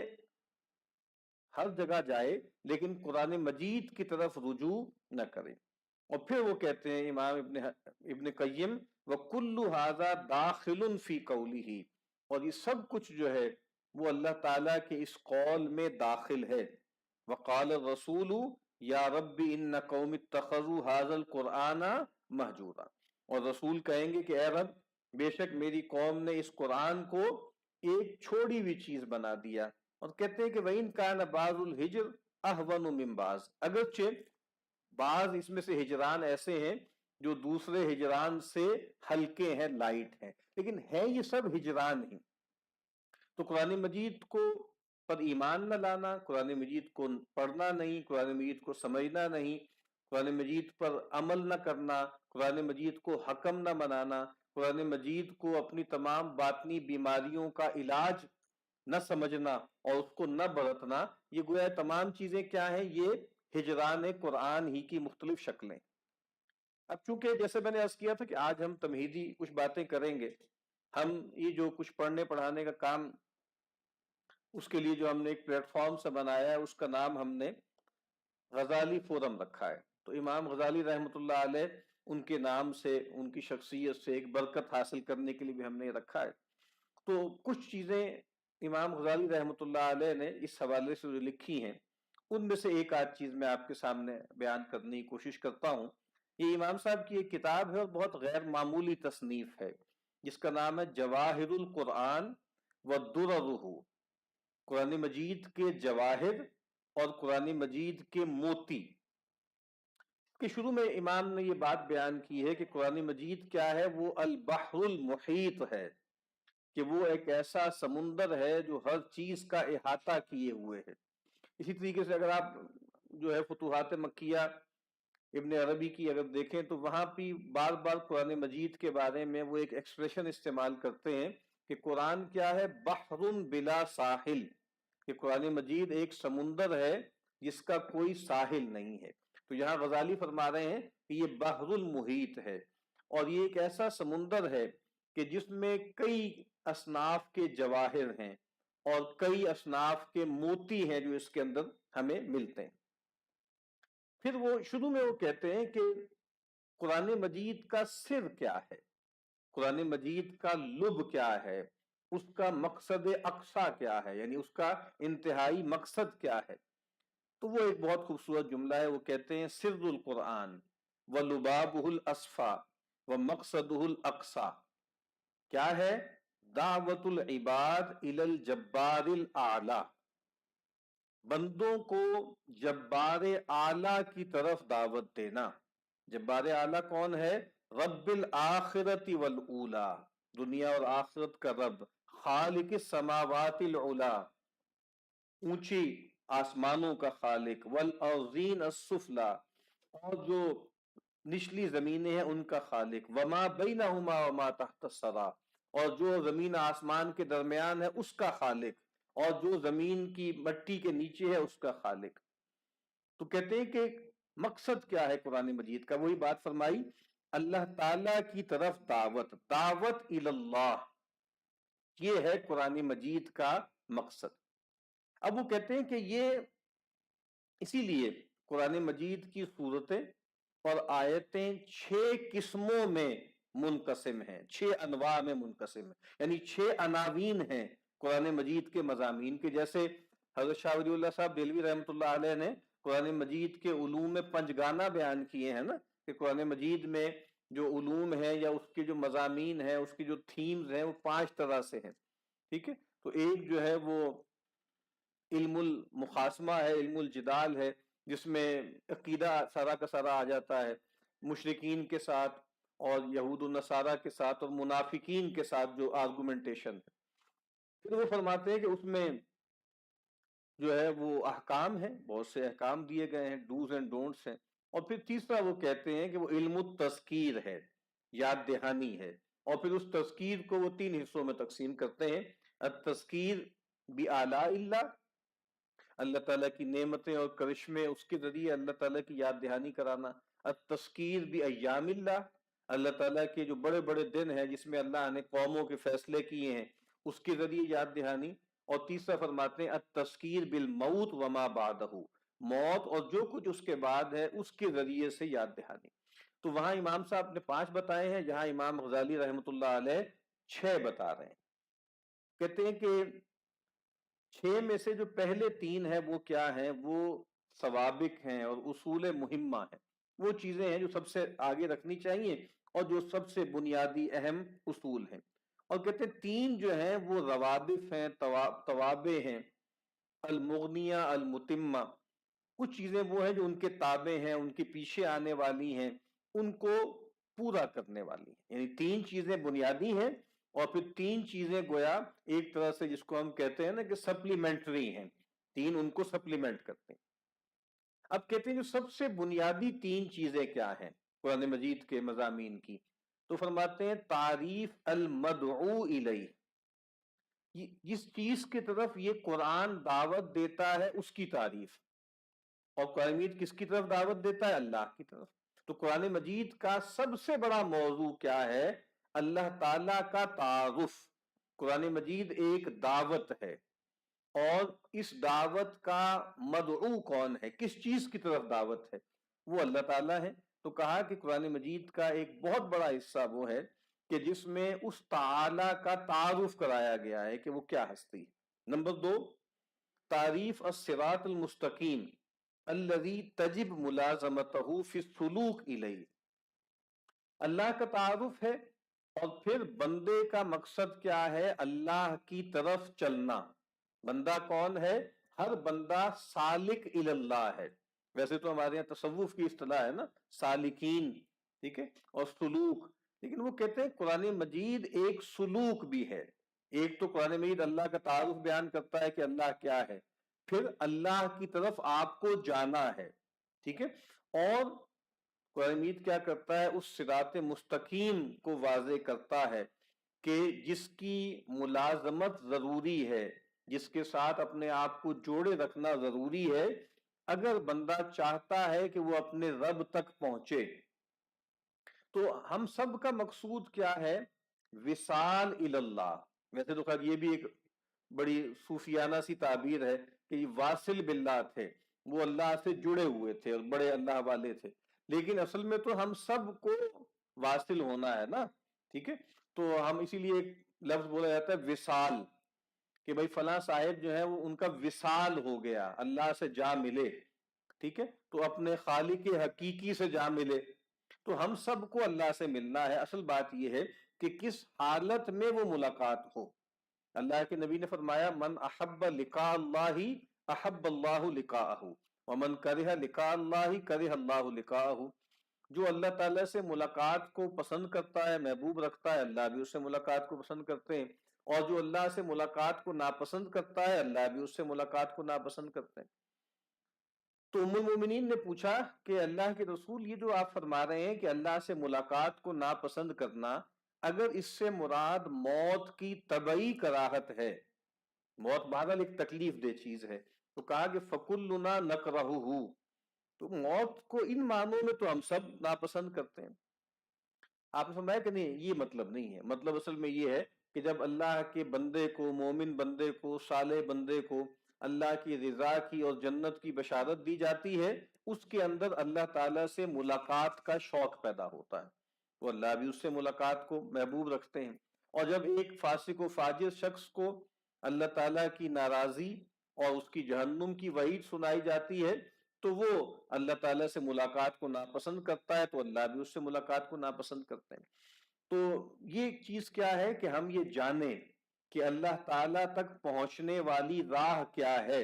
[SPEAKER 1] ہر جگہ جائے لیکن قرآن مجید کی طرف رجوع نہ کرے۔ اور پھر وہ کہتے ہیں امام ابن قیم وَكُلُّ هَذَا دَاخِلٌ فِي قَوْلِهِ، اور یہ سب کچھ جو ہے وہ اللہ تعالیٰ کے اس قول میں داخل ہے۔ وَقَالَ الرَّسُولُ يَا رَبِّ إِنَّ قَوْمِ اتَّخَذُوا هَذَا الْقُرْآنَ مَهْجُورًا، اور رسول کہیں گے کہ اے رب، بے شک میری قوم نے اس قرآن کو ایک چھوڑی ہوئی چیز بنا دیا۔ اور کہتے ہیں کہ وَإِن كَانَ بَعْضُ الْحِجْرِ أَهْوَنُ مِن بَعْضٍ، اگرچہ بعض اس میں سے ہجران ایسے ہیں جو دوسرے ہجران سے ہلکے ہیں، لائٹ ہیں، لیکن ہے یہ سب ہجران ہی۔ تو قرآن مجید کو پر ایمان نہ لانا، قرآن مجید کو پڑھنا نہیں، قرآن مجید کو سمجھنا نہیں، قرآن مجید پر عمل نہ کرنا، قرآن مجید کو حکم نہ بنانا، قرآن مجید کو اپنی تمام باطنی بیماریوں کا علاج نہ سمجھنا اور اس کو نہ برتنا، یہ گویا تمام چیزیں کیا ہیں؟ یہ ہجران قرآن ہی کی مختلف شکلیں۔ اب چونکہ جیسے میں نے عرض کیا تھا کہ آج ہم تمہیدی کچھ باتیں کریں گے، ہم یہ جو کچھ پڑھنے پڑھانے کا کام، اس کے لیے جو ہم نے ایک پلیٹ فارم سے بنایا ہے، اس کا نام ہم نے غزالی فورم رکھا ہے۔ تو امام غزالی رحمۃ اللہ علیہ، ان کے نام سے، ان کی شخصیت سے ایک برکت حاصل کرنے کے لیے بھی ہم نے رکھا ہے۔ تو کچھ چیزیں امام غزالی رحمۃ اللہ علیہ نے اس حوالے سے جو لکھی ہیں، ان میں سے ایک آدھ چیز میں آپ کے سامنے بیان کرنے کی کوشش کرتا ہوں۔ یہ امام صاحب کی ایک کتاب ہے اور بہت غیر معمولی تصنیف ہے، جس کا نام ہے جواہر القرآن ودررہ، قرآن مجید کے جواہر اور قرآن مجید کے موتی۔ کہ شروع میں امام نے یہ بات بیان کی ہے کہ قرآن مجید کیا ہے؟ وہ البحر المحیط ہے، کہ وہ ایک ایسا سمندر ہے جو ہر چیز کا احاطہ کیے ہوئے ہے۔ اسی طریقے سے اگر آپ جو ہے فتوحات مکیہ ابن عربی کی اگر دیکھیں تو وہاں بھی بار بار قرآن مجید کے بارے میں وہ ایک ایکسپریشن استعمال کرتے ہیں کہ قرآن کیا ہے؟ بحر بلا ساحل، کہ قرآن مجید ایک سمندر ہے جس کا کوئی ساحل نہیں ہے۔ تو یہاں غزالی فرما رہے ہیں کہ یہ بحر المحیط ہے، اور یہ ایک ایسا سمندر ہے کہ جس میں کئی اصناف کے جواہر ہیں اور کئی اصناف کے موتی ہیں جو اس کے اندر ہمیں ملتے ہیں۔ پھر وہ شروع میں وہ کہتے ہیں کہ قرآن مجید کا سر کیا ہے، قرآن مجید کا لب کیا ہے، اس کا مقصد اقصی کیا ہے، یعنی اس کا انتہائی مقصد کیا ہے۔ تو وہ ایک بہت خوبصورت جملہ ہے، وہ کہتے ہیں سر القرآن ولبابہ الاصفی ومقصدہ الاقصی، کیا ہے؟ دعوت العباد الی الجبار الاعلی، بندوں کو جبار اعلی کی طرف دعوت دینا۔ جبار اعلی کون ہے؟ رب الآخرت والاولی، دنیا اور آخرت کا رب، خالق السماوات العلی، اونچی آسمانوں کا خالق، والارضین السفلی، اور جو نچلی زمینیں ہیں ان کا خالق، وما بینہما وما تحت الثری، اور جو زمین آسمان کے درمیان ہے اس کا خالق، اور جو زمین کی مٹی کے نیچے ہے اس کا خالق۔ تو کہتے ہیں کہ مقصد کیا ہے قرآن مجید کا؟ وہی بات فرمائی، اللہ تعالی کی طرف دعوت، دعوت الی اللہ، یہ ہے قرآن مجید کا مقصد۔ اب وہ کہتے ہیں کہ یہ اسی لیے قرآن مجید کی صورتیں اور آیتیں 6 قسموں میں منقسم ہیں، 6 انواع میں منقسم ہیں، یعنی 6 عناوین ہیں قرآن مجید کے مضامین کے۔ جیسے حضرت شاہ ولی اللہ صاحب دہلوی رحمۃ اللہ علیہ نے قرآن مجید کے علوم میں 5 گانا بیان کیے ہیں نا، کہ قرآن مجید میں جو علوم ہیں یا اس کے جو مضامین ہیں، اس کی جو تھیمز ہیں، وہ 5 طرح سے ہیں، ٹھیک ہے۔ تو ایک جو ہے وہ علم المخاصمہ ہے، علم الجدال ہے، جس میں عقیدہ سارا کا سارا آ جاتا ہے۔ مشرکین کے ساتھ اور یہود و نصارہ کے ساتھ اور منافقین کے ساتھ جو آرگومنٹیشن ہے، پھر وہ فرماتے ہیں کہ اس میں جو ہے وہ احکام ہیں، بہت سے احکام دیے گئے ہیں، ڈوز اینڈ ڈونٹس ہیں، اور پھر تیسرا وہ کہتے ہیں کہ وہ علم التذکیر ہے، یاد دہانی ہے، اور پھر اس تذکیر کو وہ 3 حصوں میں تقسیم کرتے ہیں: التذکیر بآلاء اللہ، اللہ تعالیٰ کی نعمتیں اور کرشمے اس کے ذریعے اللہ تعالیٰ کی یاد دہانی کرانا، التذکیر بایام اللہ، اللہ تعالیٰ کے جو بڑے بڑے دن ہیں جس میں اللہ نے قوموں کے فیصلے کیے ہیں اس کے ذریعے یاد دہانی، اور تیسرا فرماتے ہیں التذکیر بالموت وما بعدہ، موت اور جو کچھ اس کے بعد ہے اس کے ذریعے سے یاد دہانی۔ تو وہاں امام صاحب نے 5 بتائے ہیں، یہاں امام غزالی رحمۃ اللہ علیہ 6 بتا رہے ہیں۔ کہتے ہیں کہ 6 میں سے جو پہلے 3 ہیں وہ کیا ہیں؟ وہ ثوابق ہیں اور اصول مہمہ ہیں، وہ چیزیں ہیں جو سب سے آگے رکھنی چاہیے اور جو سب سے بنیادی اہم اصول ہیں۔ اور کہتے ہیں 3 جو ہیں وہ روادف ہیں، توابع ہیں، المغنیہ المتمہ، کچھ چیزیں وہ ہیں جو ان کے تابع ہیں، ان کے پیچھے آنے والی ہیں، ان کو پورا کرنے والی ہیں، یعنی 3 چیزیں بنیادی ہیں اور پھر 3 چیزیں گویا ایک طرح سے جس کو ہم کہتے ہیں نا کہ سپلیمنٹری ہیں، 3 ان کو سپلیمنٹ کرتے ہیں۔ اب کہتے ہیں جو سب سے بنیادی 3 چیزیں کیا ہیں قرآن مجید کے مضامین کی، تو فرماتے ہیں تعریف المدعو الیہ، جس چیز کی طرف یہ قرآن دعوت دیتا ہے اس کی تعریف، اور قرآن مجید کس کی طرف دعوت دیتا ہے؟ اللہ کی طرف۔ تو قرآن مجید کا سب سے بڑا موضوع کیا ہے؟ اللہ تعالیٰ کا تعارف۔ قرآن مجید ایک دعوت ہے، اور اس دعوت کا مدعو کون ہے، کس چیز کی طرف دعوت ہے؟ وہ اللہ تعالیٰ ہے۔ تو کہا کہ قرآن مجید کا ایک بہت بڑا حصہ وہ ہے کہ جس میں اس تعالیٰ کا تعارف کرایا گیا ہے کہ وہ کیا ہستی ہے۔ نمبر 2، تعریف الصراط المستقیم الذی تجب ملازمتہ فی السلوک الیہ، اللہ کا تعارف ہے، اور پھر بندے کا مقصد کیا ہے؟ اللہ کی طرف چلنا۔ بندہ کون ہے؟ ہر بندہ سالک الی اللہ ہے۔ ویسے تو ہمارے یہاں تصوف کی اصطلاح ہے نا سالکین، ٹھیک ہے، اور سلوک، لیکن وہ کہتے ہیں قرآن مجید ایک سلوک بھی ہے۔ ایک تو قرآن مجید اللہ کا تعارف بیان کرتا ہے کہ اللہ کیا ہے، پھر اللہ کی طرف آپ کو جانا ہے، ٹھیک ہے، اور قرآن مجید کیا کرتا ہے؟ اس صراط مستقیم کو واضح کرتا ہے کہ جس کی ملازمت ضروری ہے، جس کے ساتھ اپنے آپ کو جوڑے رکھنا ضروری ہے اگر بندہ چاہتا ہے کہ وہ اپنے رب تک پہنچے۔ تو ہم سب کا مقصود کیا ہے؟ وصال الی اللہ۔ ویسے تو خیر یہ بھی ایک بڑی صوفیانہ سی تعبیر ہے کہ یہ واصل باللہ تھے، وہ اللہ سے جڑے ہوئے تھے اور بڑے اللہ والے تھے، لیکن اصل میں تو ہم سب کو واصل ہونا ہے نا، ٹھیک ہے، تو ہم اسی لیے ایک لفظ بولا جاتا ہے وصال، کہ بھائی فلاں صاحب جو ہے وہ ان کا وصال ہو گیا، اللہ سے جا ملے، ٹھیک ہے، تو اپنے خالق حقیقی سے جا ملے۔ تو ہم سب کو اللہ سے ملنا ہے، اصل بات یہ ہے کہ کس حالت میں وہ ملاقات ہو۔ اللہ کے نبی نے فرمایا من احب لقاء اللہ احب اللہ لقاءہ ومن کرہ لقاء اللہ کرہ اللہ لقاءہ، جو اللہ تعالیٰ سے ملاقات کو پسند کرتا ہے، محبوب رکھتا ہے، اللہ بھی اس سے ملاقات کو پسند کرتے ہیں، اور جو اللہ سے ملاقات کو ناپسند کرتا ہے اللہ بھی اس سے ملاقات کو ناپسند کرتے ہیں۔ تو ام المومنین نے پوچھا کہ اللہ کے رسول یہ جو آپ فرما رہے ہیں کہ اللہ سے ملاقات کو ناپسند کرنا، اگر اس سے مراد موت کی طبعی کراہت ہے، موت بہرحال ایک تکلیف دہ چیز ہے، تو کہا کہ فَكُلُّنَا نَكْرَهُهُ، تو موت کو ان معنوں میں تو ہم سب ناپسند کرتے ہیں۔ آپ نے فرمایا کہ نہیں، یہ مطلب نہیں ہے، مطلب اصل میں یہ ہے کہ جب اللہ کے بندے کو، مومن بندے کو، صالح بندے کو اللہ کی رضا کی اور جنت کی بشارت دی جاتی ہے، اس کے اندر اللہ تعالیٰ سے ملاقات کا شوق پیدا ہوتا ہے، تو اللہ بھی اس سے ملاقات کو محبوب رکھتے ہیں۔ اور جب ایک فاسق و فاجر شخص کو اللہ تعالیٰ کی ناراضی اور اس کی جہنم کی وعید سنائی جاتی ہے تو وہ اللہ تعالیٰ سے ملاقات کو ناپسند کرتا ہے، تو اللہ بھی اس سے ملاقات کو ناپسند کرتے ہیں۔ تو یہ چیز کیا ہے کہ ہم یہ جانیں کہ اللہ تعالیٰ تک پہنچنے والی راہ کیا ہے،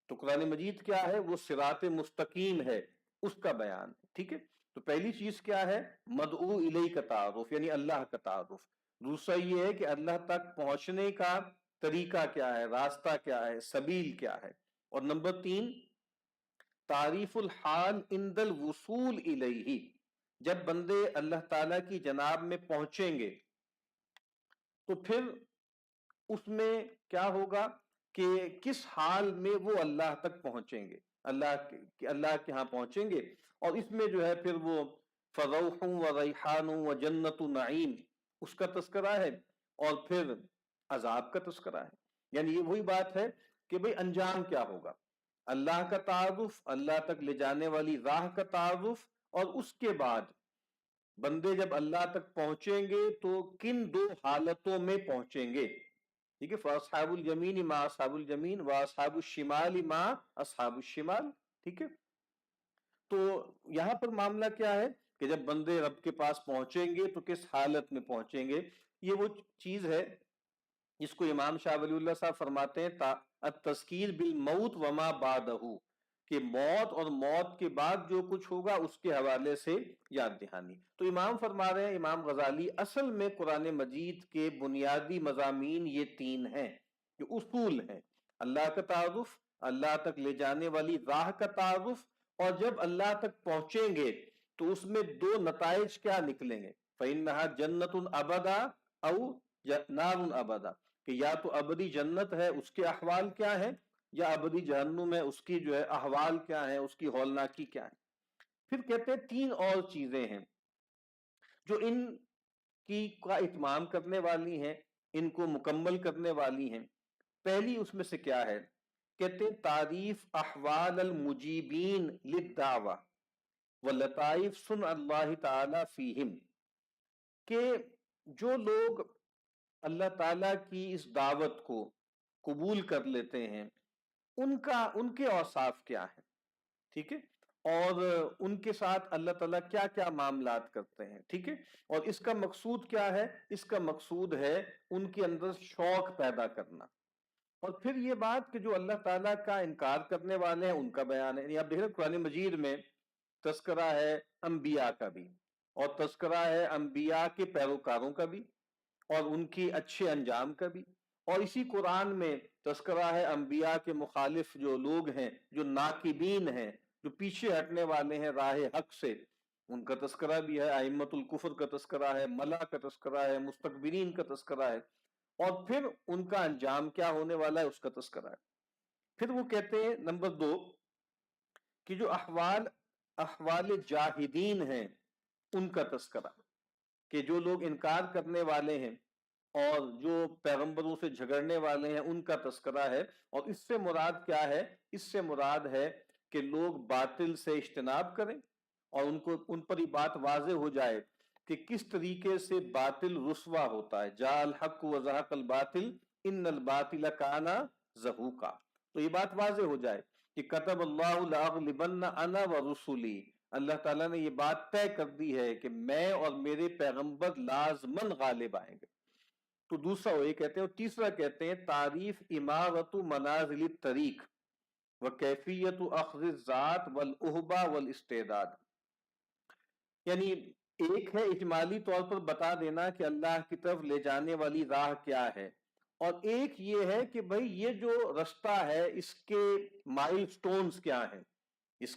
[SPEAKER 1] تو قرآن مجید کیا ہے؟ وہ صراط مستقیم ہے، اس کا بیان ہے، ٹھیک ہے۔ تو پہلی چیز کیا ہے؟ مدعو الیہ کا تعارف، یعنی اللہ کا تعارف۔ دوسرا یہ ہے کہ اللہ تک پہنچنے کا طریقہ کیا ہے، راستہ کیا ہے، سبیل کیا ہے۔ اور نمبر 3، تعریف الحال عند الوصول الیہ، جب بندے اللہ تعالیٰ کی جناب میں پہنچیں گے تو پھر اس میں کیا ہوگا کہ کس حال میں وہ اللہ تک پہنچیں گے، اللہ کے ہاں پہنچیں گے، اور اس میں جو ہے پھر وہ فروح و ریحان و جنت نعیم اس کا تذکرہ ہے، اور پھر عذاب کا تذکرہ ہے۔ یعنی یہ وہی بات ہے کہ بھئی انجام کیا ہوگا، اللہ کا تعارف، اللہ تک لے جانے والی راہ کا تعارف، اور اس کے بعد بندے جب اللہ تک پہنچیں گے تو کن 2 حالتوں میں پہنچیں گے، ٹھیک ہے؟ فاصحاب الیمین ما اصحاب الیمین واصحاب الشمال ما اصحاب الشمال، ٹھیک ہے؟ تو یہاں پر معاملہ کیا ہے کہ جب بندے رب کے پاس پہنچیں گے تو کس حالت میں پہنچیں گے، یہ وہ چیز ہے جس کو امام شاہ ولی اللہ صاحب فرماتے ہیں التذکیر بالموت وما بعدہ، کہ موت اور موت کے بعد جو کچھ ہوگا اس کے حوالے سے یاد دہانی۔ تو امام فرما رہے ہیں، امام غزالی، اصل میں قرآن مجید کے بنیادی مضامین یہ 3 ہیں، جو اصول ہیں: اللہ کا تعارف، اللہ تک لے جانے والی راہ کا تعارف، اور جب اللہ تک پہنچیں گے تو اس میں 2 نتائج کیا نکلیں گے، فَإِنَّهَا جَنَّةٌ أَبَدًا أَوْ نَارٌ أَبَدًا، کہ یا تو ابدی جنت ہے اس کے احوال کیا ہیں، یا ابدی جہنم ہے اس کی جو ہے احوال کیا ہیں، اس کی ہولناکی کیا ہے۔ پھر کہتے ہیں 3 اور چیزیں ہیں جو ان کی کا اتمام کرنے والی ہیں، ان کو مکمل کرنے والی ہیں۔ پہلی اس میں سے کیا ہے؟ کہتے ہیں تعریف احوال المجیبین للدعوہ ولطائف صنع اللہ تعالی فیہم، کہ جو لوگ اللہ تعالیٰ کی اس دعوت کو قبول کر لیتے ہیں ان کے اوصاف کیا ہیں، ٹھیک ہے؟ اور ان کے ساتھ اللہ تعالیٰ کیا کیا معاملات کرتے ہیں، ٹھیک ہے؟ اور اس کا مقصود کیا ہے؟ اس کا مقصود ہے ان کے اندر شوق پیدا کرنا۔ اور پھر یہ بات کہ جو اللہ تعالیٰ کا انکار کرنے والے ہیں ان کا بیان ہے۔ یعنی آپ دیکھ رہے ہیں قرآن مجید میں تذکرہ ہے انبیاء کا بھی، اور تذکرہ ہے انبیاء کے پیروکاروں کا بھی، اور ان کی اچھے انجام کا بھی، اور اسی قرآن میں تذکرہ ہے انبیاء کے مخالف جو لوگ ہیں، جو ناقبین ہیں، جو پیچھے ہٹنے والے ہیں راہ حق سے، ان کا تذکرہ بھی ہے، ائمۃ الکفر کا تذکرہ ہے، ملا کا تذکرہ ہے، مستکبرین کا تذکرہ ہے، اور پھر ان کا انجام کیا ہونے والا ہے اس کا تذکرہ ہے۔ پھر وہ کہتے ہیں نمبر 2 کہ جو احوال جاہدین ہیں ان کا تذکرہ، کہ جو لوگ انکار کرنے والے ہیں اور جو پیغمبروں سے جھگڑنے والے ہیں ان کا تذکرہ ہے۔ اور اس سے مراد کیا ہے؟ اس سے مراد ہے کہ لوگ باطل سے اجتناب کریں، اور ان پر یہ بات واضح ہو جائے کہ کس طریقے سے باطل رسوا ہوتا ہے، جاء الحق وزہق الباطل ان الباطل کان زہوقا، تو یہ بات واضح ہو جائے کہ کتب اللہ لاغلبن انا ورسلی، اللہ تعالیٰ نے یہ بات طے کر دی ہے کہ میں اور میرے پیغمبر لازمن غالب آئیں گے۔ تو دوسرا وہ یہ کہتے ہیں، اور تیسرا کہتے ہیں تعریف امارت منازل الطریق وکیفیت اخذ الذات والاہبہ والاستعداد، یعنی ایک ہے اجمالی طور پر بتا دینا کہ اللہ کی طرف لے جانے والی راہ کیا ہے، اور ایک یہ ہے کہ بھئی یہ جو رستہ ہے اس کے مائل سٹونز کیا ہیں، اس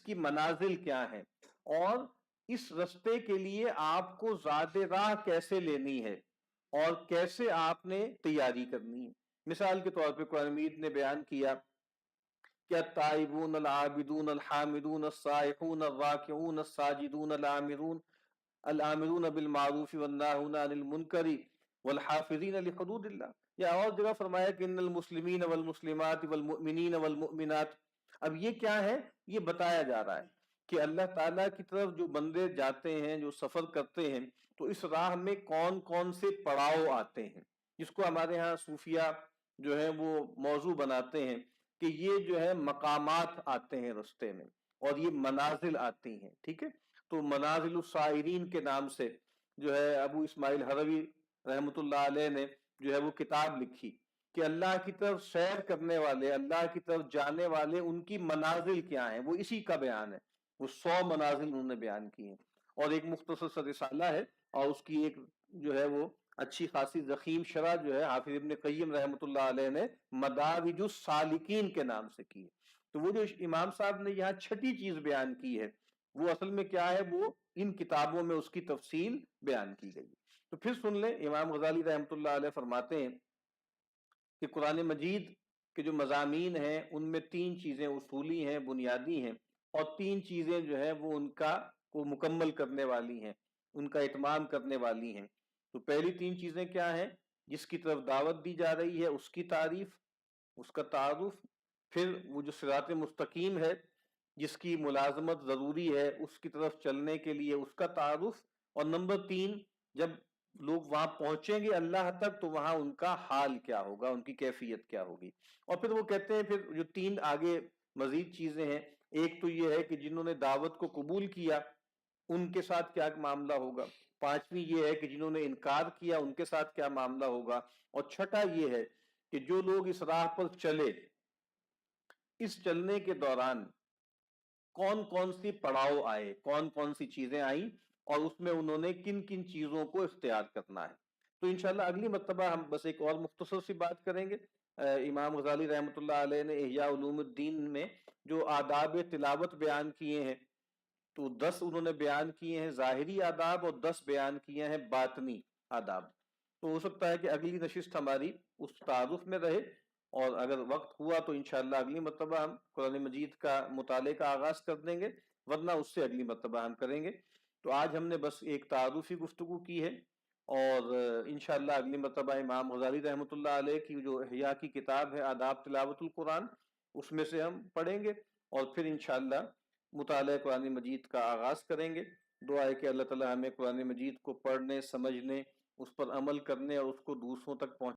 [SPEAKER 1] کی منازل کیا ہیں، اور اس رستے کے لیے آپ کو زاد راہ کیسے لینی ہے اور کیسے آپ نے تیاری کرنی ہے۔ مثال کے طور پہ قرآن مجید نے بیان کیا کہ التائبون العابدون الحامدون السائحون الراکعون الساجدون الآمرون بالمعروف والناہون عن المنکر والحافظین لحدود اللہ، یا اور جگہ فرمایا کہ ان المسلمین والمسلمات والمؤمنین والمؤمنات۔ اب یہ کیا ہے؟ یہ بتایا جا رہا ہے کہ اللہ تعالیٰ کی طرف جو بندے جاتے ہیں، جو سفر کرتے ہیں، تو اس راہ میں کون کون سے پڑاؤ آتے ہیں، جس کو ہمارے ہاں صوفیہ جو ہے وہ موضوع بناتے ہیں کہ یہ جو ہے مقامات آتے ہیں رستے میں، اور یہ منازل آتی ہیں، ٹھیک ہے؟ تو منازل السائرین کے نام سے جو ہے ابو اسماعیل حروی رحمۃ اللہ علیہ نے جو ہے وہ کتاب لکھی کہ اللہ کی طرف سیر کرنے والے، اللہ کی طرف جانے والے، ان کی منازل کیا ہیں، وہ اسی کا بیان ہے وہ 100 منازل انہوں نے بیان کی ہیں، اور ایک مختصر سا رسالہ ہے، اور اس کی ایک جو ہے وہ اچھی خاصی ضخیم شرح جو ہے حافظ ابن قیم رحمۃ اللہ علیہ نے مدارج السالکین کے نام سے کی ہے۔ تو وہ جو امام صاحب نے یہاں چھٹی چیز بیان کی ہے وہ اصل میں کیا ہے، وہ ان کتابوں میں اس کی تفصیل بیان کی گئی۔ تو پھر سن لیں، امام غزالی رحمۃ اللہ علیہ فرماتے ہیں کہ قرآن مجید کے جو مضامین ہیں ان میں 3 چیزیں اصولی ہیں، بنیادی ہیں، اور 3 چیزیں جو ہیں وہ ان کا کو مکمل کرنے والی ہیں، ان کا اتمام کرنے والی ہیں۔ تو پہلی 3 چیزیں کیا ہیں؟ جس کی طرف دعوت دی جا رہی ہے اس کی تعریف، اس کا تعارف، پھر وہ جو صراط مستقیم ہے جس کی ملازمت ضروری ہے اس کی طرف چلنے کے لیے اس کا تعارف، اور نمبر 3 جب لوگ وہاں پہنچیں گے اللہ تک تو وہاں ان کا حال کیا ہوگا، ان کی کیفیت کیا ہوگی۔ اور پھر وہ کہتے ہیں پھر جو 3 آگے مزید چیزیں ہیں، ایک تو یہ ہے کہ جنہوں نے دعوت کو قبول کیا ان کے ساتھ کیا معاملہ ہوگا، 5ویں یہ ہے کہ جنہوں نے انکار کیا ان کے ساتھ کیا معاملہ ہوگا، اور چھٹا یہ ہے کہ جو لوگ اس راہ پر چلے اس چلنے کے دوران کون کون سی پڑاؤ آئے، کون کون سی چیزیں آئیں، اور اس میں انہوں نے کن کن چیزوں کو اختیار کرنا ہے۔ تو انشاءاللہ اگلی مرتبہ ہم بس ایک اور مختصر سی بات کریں گے۔ امام غزالی رحمۃ اللہ علیہ نے احیاء علوم الدین میں جو آداب تلاوت بیان کیے ہیں تو 10 انہوں نے بیان کیے ہیں ظاہری آداب، اور 10 بیان کیے ہیں باطنی آداب۔ تو ہو سکتا ہے کہ اگلی نشست ہماری اس تعارف میں رہے، اور اگر وقت ہوا تو انشاءاللہ اگلی مرتبہ ہم قرآن مجید کا مطالعے کا آغاز کر دیں گے، ورنہ اس سے اگلی مرتبہ ہم کریں گے۔ تو آج ہم نے بس ایک تعارفی گفتگو کی ہے، اور انشاءاللہ اگلی مرتبہ امام غزالی رحمۃ اللہ علیہ کی جو احیاء کی کتاب ہے آداب تلاوت القرآن اس میں سے ہم پڑھیں گے، اور پھر انشاءاللہ مطالعہ قرآن مجید کا آغاز کریں گے۔ دعا ہے کہ اللہ تعالی ہمیں قرآن مجید کو پڑھنے، سمجھنے، اس پر عمل کرنے اور اس کو دوسروں تک پہنچانے